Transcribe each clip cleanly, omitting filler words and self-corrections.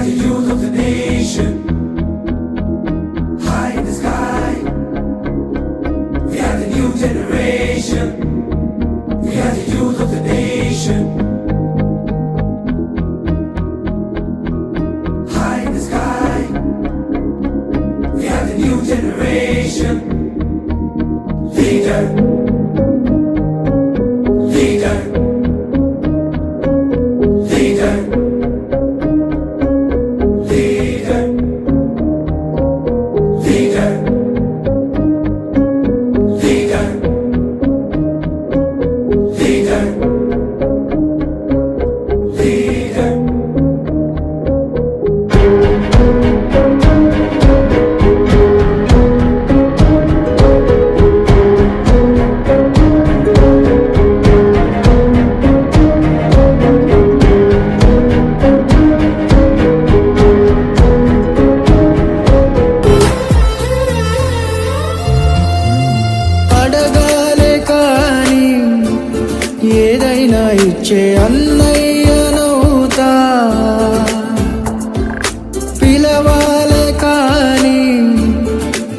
the youth of the nation, high in the sky. We are the new generation. We are the youth of the nation, high in the sky. We are the new generation. Leader, leader, leader, leader, leader, leader, leader, leader. అడగాలే కాని ఏదైనా ఇచ్చే అన్నయ్యనవుతా, పిలవాలే కాని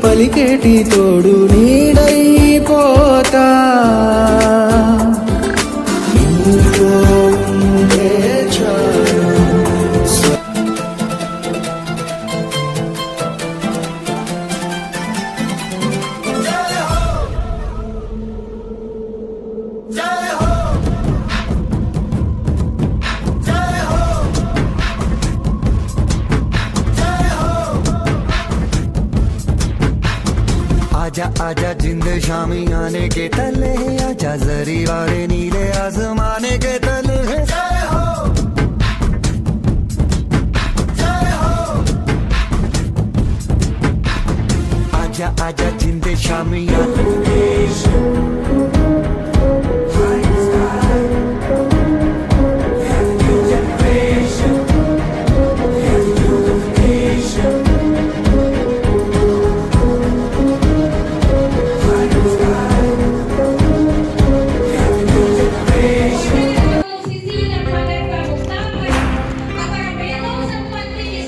పలికేటి తోడు నీడైపోతా. నీతో ఉంటే చాలు. आजा आजा जिंद शामी आने के तले, आजा जरी वाले नीले आसमाने के तले. जय हो, जय हो. आजा आजा जिंद शामी आने High in the sky. We are the new generation. We are the youth of the nation. High in the sky. We are the new generation. Sisilan magagpagustapan at ang pinong sa pagkikis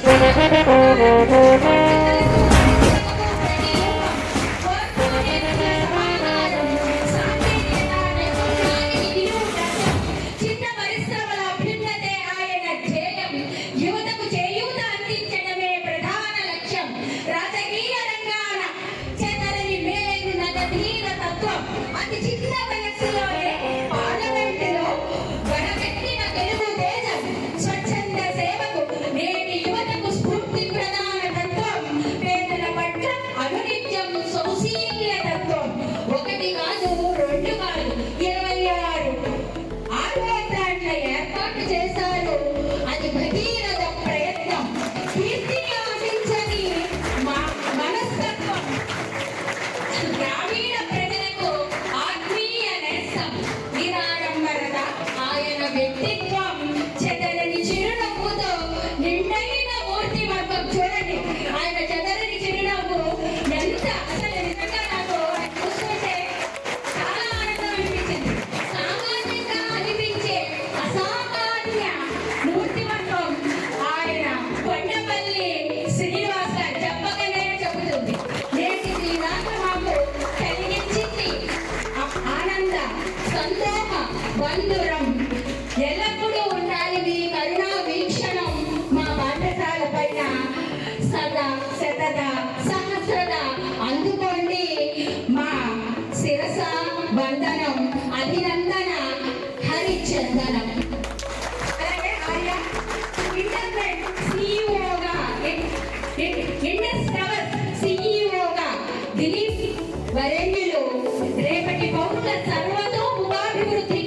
Dilip వరేణ్యులు రేపటి పౌరుల సర్వతోముఖాభివృద్ధి